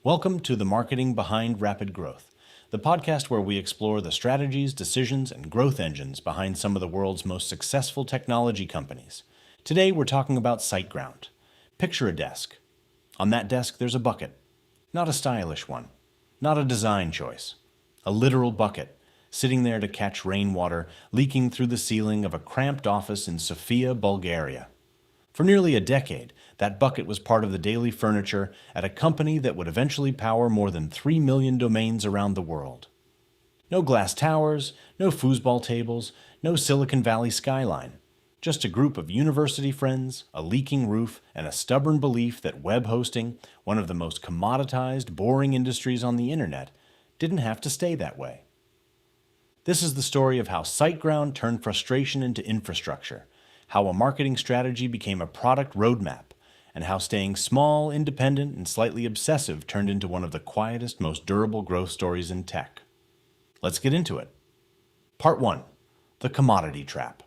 Welcome to the Marketing Behind Rapid Growth, the podcast where we explore the strategies, decisions, and growth engines behind some of the world's most successful technology companies. Today we're talking about SiteGround. Picture a desk. On that desk there's a bucket. Not a stylish one. Not a design choice. A literal bucket, sitting there to catch rainwater leaking through the ceiling of a cramped office in Sofia, Bulgaria. For nearly a decade, that bucket was part of the daily furniture at a company that would eventually power more than 3 million domains around the world. No glass towers, no foosball tables, no Silicon Valley skyline. Just a group of university friends, a leaking roof, and a stubborn belief that web hosting, one of the most commoditized, boring industries on the internet, didn't have to stay that way. This is the story of how SiteGround turned frustration into infrastructure, how a marketing strategy became a product roadmap, and how staying small, independent, and slightly obsessive turned into one of the quietest, most durable growth stories in tech. Let's get into it. Part 1. The Commodity Trap.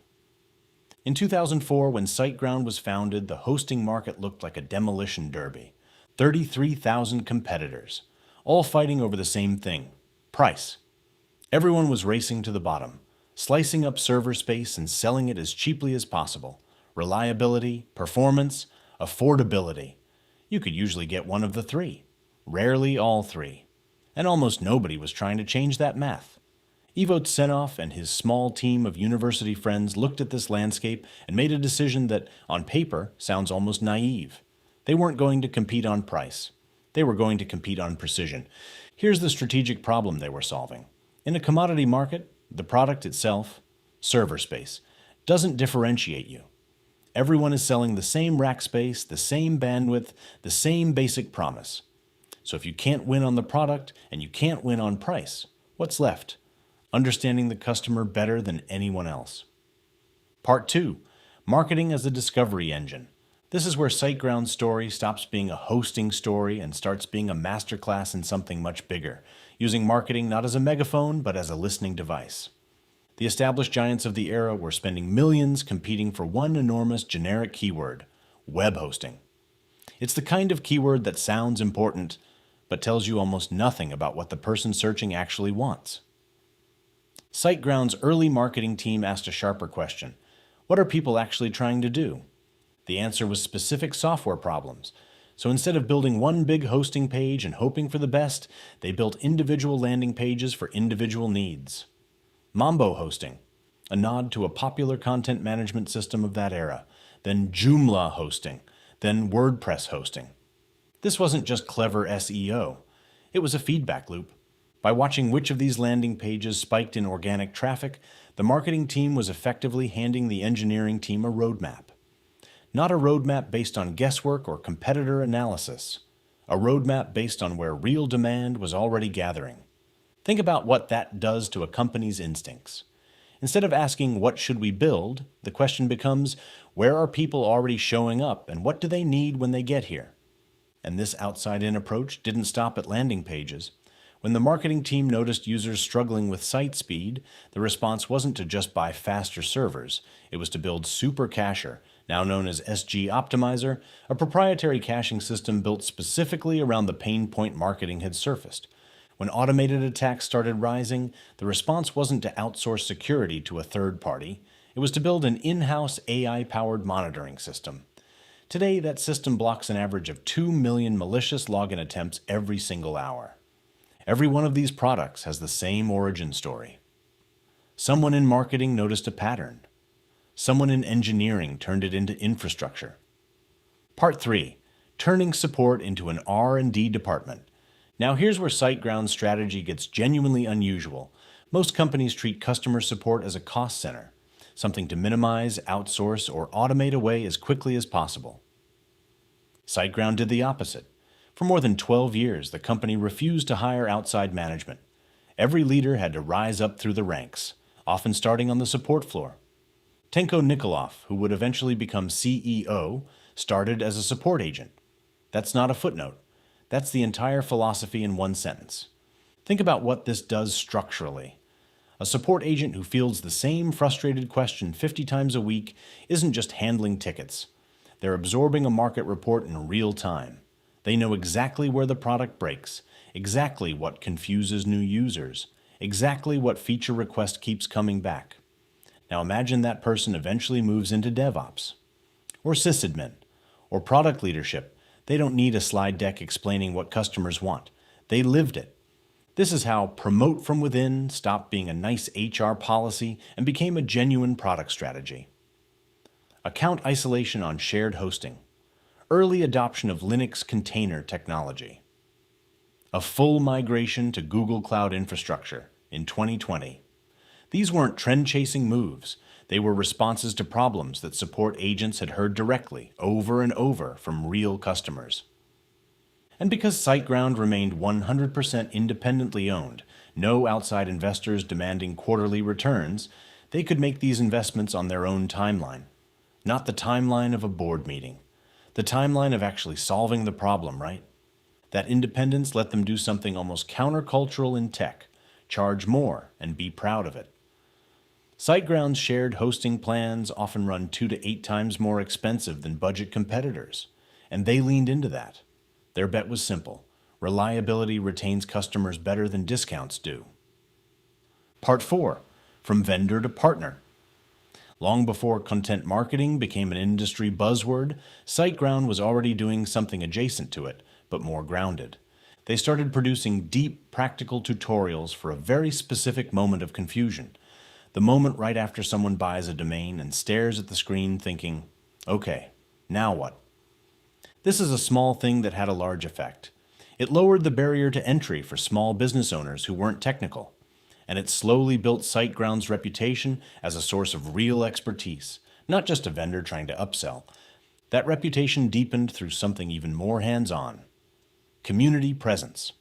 In 2004, when SiteGround was founded, the hosting market looked like a demolition derby. 33,000 competitors, all fighting over the same thing: price. Everyone was racing to the bottom, slicing up server space and selling it as cheaply as possible. Reliability, performance, affordability. You could usually get one of the three, rarely all three. And almost nobody was trying to change that math. Ivo Tsenov and his small team of university friends looked at this landscape and made a decision that, on paper, sounds almost naive. They weren't going to compete on price. They were going to compete on precision. Here's the strategic problem they were solving. In a commodity market, the product itself, server space, doesn't differentiate you. Everyone is selling the same rack space, the same bandwidth, the same basic promise. So if you can't win on the product and you can't win on price, what's left? Understanding the customer better than anyone else. Part 2. Marketing as a discovery engine. This is where SiteGround's story stops being a hosting story and starts being a masterclass in something much bigger, using marketing not as a megaphone but as a listening device. The established giants of the era were spending millions competing for one enormous generic keyword: web hosting. It's the kind of keyword that sounds important, but tells you almost nothing about what the person searching actually wants. SiteGround's early marketing team asked a sharper question: what are people actually trying to do? The answer was specific software problems. So instead of building one big hosting page and hoping for the best, they built individual landing pages for individual needs. Mambo hosting, a nod to a popular content management system of that era, then Joomla hosting, then WordPress hosting. This wasn't just clever SEO. It was a feedback loop. By watching which of these landing pages spiked in organic traffic, the marketing team was effectively handing the engineering team a roadmap. Not a roadmap based on guesswork or competitor analysis. A roadmap based on where real demand was already gathering. Think about what that does to a company's instincts. Instead of asking, what should we build, the question becomes, where are people already showing up and what do they need when they get here? And this outside-in approach didn't stop at landing pages. When the marketing team noticed users struggling with site speed, the response wasn't to just buy faster servers. It was to build Super Cacher, now known as SG Optimizer, a proprietary caching system built specifically around the pain point marketing had surfaced. When automated attacks started rising, the response wasn't to outsource security to a third party. It was to build an in-house AI-powered monitoring system. Today, that system blocks an average of 2 million malicious login attempts every single hour. Every one of these products has the same origin story. Someone in marketing noticed a pattern. Someone in engineering turned it into infrastructure. Part 3. Turning support into an R&D department. Now here's where SiteGround's strategy gets genuinely unusual. Most companies treat customer support as a cost center, something to minimize, outsource, or automate away as quickly as possible. SiteGround did the opposite. For more than 12 years, the company refused to hire outside management. Every leader had to rise up through the ranks, often starting on the support floor. Tenko Nikolov, who would eventually become CEO, started as a support agent. That's not a footnote. That's the entire philosophy in one sentence. Think about what this does structurally. A support agent who fields the same frustrated question 50 times a week isn't just handling tickets. They're absorbing a market report in real time. They know exactly where the product breaks, exactly what confuses new users, exactly what feature request keeps coming back. Now imagine that person eventually moves into DevOps, or sysadmin, or product leadership. They don't need a slide deck explaining what customers want. They lived it. This is how promote from within stopped being a nice HR policy and became a genuine product strategy. Account isolation on shared hosting. Early adoption of Linux container technology. A full migration to Google Cloud infrastructure in 2020. These weren't trend-chasing moves. They were responses to problems that support agents had heard directly, over and over, from real customers. And because SiteGround remained 100% independently owned, no outside investors demanding quarterly returns, they could make these investments on their own timeline. Not the timeline of a board meeting. The timeline of actually solving the problem, right? That independence let them do something almost countercultural in tech, charge more and be proud of it. SiteGround's shared hosting plans often run 2 to 8 times more expensive than budget competitors, and they leaned into that. Their bet was simple. Reliability retains customers better than discounts do. Part 4. From vendor to partner. Long before content marketing became an industry buzzword, SiteGround was already doing something adjacent to it, but more grounded. They started producing deep, practical tutorials for a very specific moment of confusion. The moment right after someone buys a domain and stares at the screen thinking, okay, now what? This is a small thing that had a large effect. It lowered the barrier to entry for small business owners who weren't technical, and it slowly built SiteGround's reputation as a source of real expertise, not just a vendor trying to upsell. That reputation deepened through something even more hands-on. Community presence.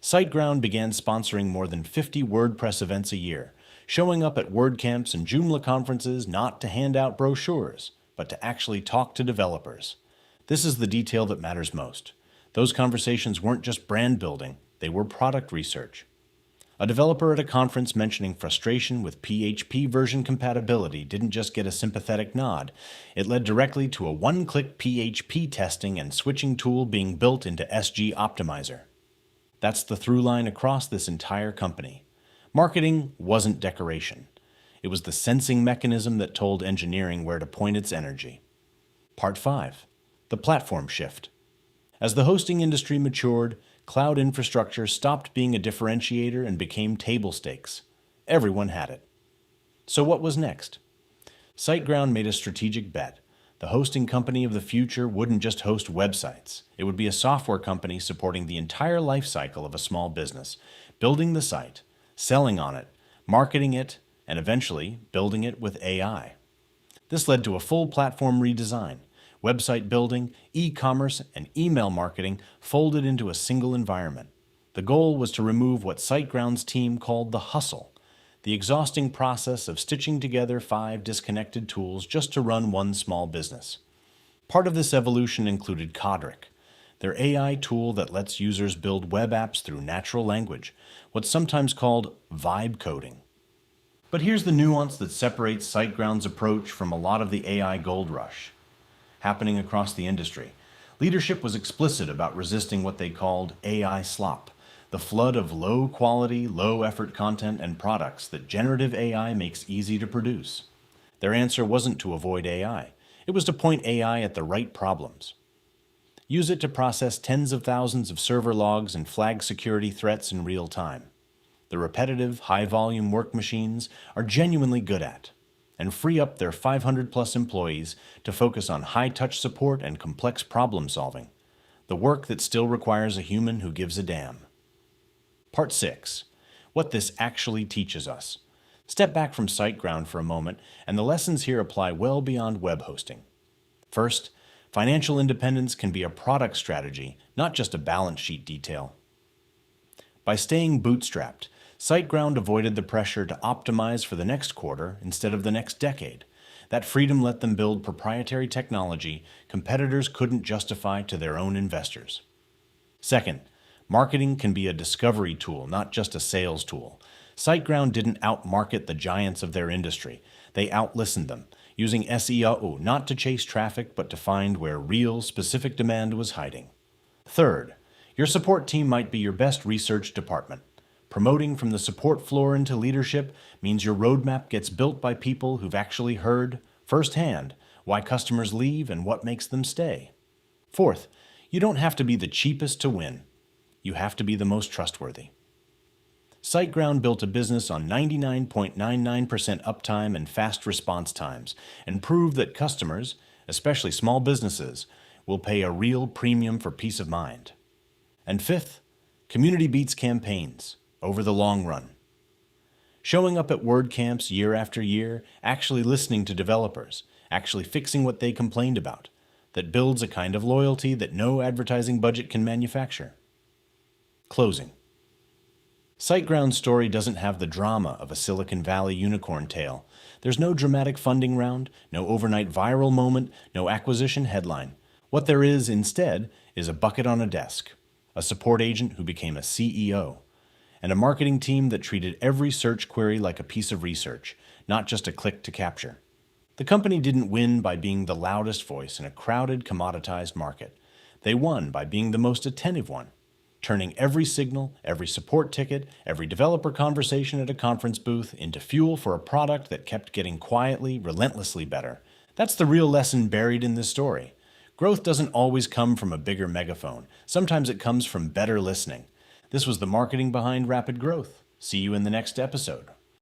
SiteGround began sponsoring more than 50 WordPress events a year, showing up at WordCamps and Joomla conferences not to hand out brochures, but to actually talk to developers. This is the detail that matters most. Those conversations weren't just brand building, they were product research. A developer at a conference mentioning frustration with PHP version compatibility didn't just get a sympathetic nod. It led directly to a one-click PHP testing and switching tool being built into SG Optimizer. That's the through line across this entire company. Marketing wasn't decoration. It was the sensing mechanism that told engineering where to point its energy. Part 5. The platform shift. As the hosting industry matured, cloud infrastructure stopped being a differentiator and became table stakes. Everyone had it. So what was next? SiteGround made a strategic bet. The hosting company of the future wouldn't just host websites. It would be a software company supporting the entire life cycle of a small business, building the site, selling on it, marketing it, and eventually building it with AI. This led to a full platform redesign. Website building, e-commerce, and email marketing folded into a single environment. The goal was to remove what SiteGround's team called the hustle, the exhausting process of stitching together 5 disconnected tools just to run one small business. Part of this evolution included Codric, their AI tool that lets users build web apps through natural language, what's sometimes called vibe coding. But here's the nuance that separates SiteGround's approach from a lot of the AI gold rush happening across the industry. Leadership was explicit about resisting what they called AI slop, the flood of low-quality, low-effort content and products that generative AI makes easy to produce. Their answer wasn't to avoid AI. It was to point AI at the right problems. Use it to process tens of thousands of server logs and flag security threats in real time. The repetitive, high-volume work machines are genuinely good at, and free up their 500-plus employees to focus on high-touch support and complex problem-solving, the work that still requires a human who gives a damn. Part 6. What this actually teaches us. Step back from SiteGround for a moment, and the lessons here apply well beyond web hosting. First, financial independence can be a product strategy, not just a balance sheet detail. By staying bootstrapped, SiteGround avoided the pressure to optimize for the next quarter instead of the next decade. That freedom let them build proprietary technology competitors couldn't justify to their own investors. Second, marketing can be a discovery tool, not just a sales tool. SiteGround didn't outmarket the giants of their industry. They outlistened them, using SEO not to chase traffic but to find where real, specific demand was hiding. Third, your support team might be your best research department. Promoting from the support floor into leadership means your roadmap gets built by people who've actually heard, firsthand, why customers leave and what makes them stay. Fourth, you don't have to be the cheapest to win. You have to be the most trustworthy. SiteGround built a business on 99.99% uptime and fast response times and proved that customers, especially small businesses, will pay a real premium for peace of mind. And fifth, community beats campaigns over the long run. Showing up at WordCamps year after year, actually listening to developers, actually fixing what they complained about, that builds a kind of loyalty that no advertising budget can manufacture. Closing. SiteGround's story doesn't have the drama of a Silicon Valley unicorn tale. There's no dramatic funding round, no overnight viral moment, no acquisition headline. What there is, instead, is a bucket on a desk, a support agent who became a CEO, and a marketing team that treated every search query like a piece of research, not just a click to capture. The company didn't win by being the loudest voice in a crowded, commoditized market. They won by being the most attentive one, turning every signal, every support ticket, every developer conversation at a conference booth into fuel for a product that kept getting quietly, relentlessly better. That's the real lesson buried in this story. Growth doesn't always come from a bigger megaphone. Sometimes it comes from better listening. This was the marketing behind rapid growth. See you in the next episode.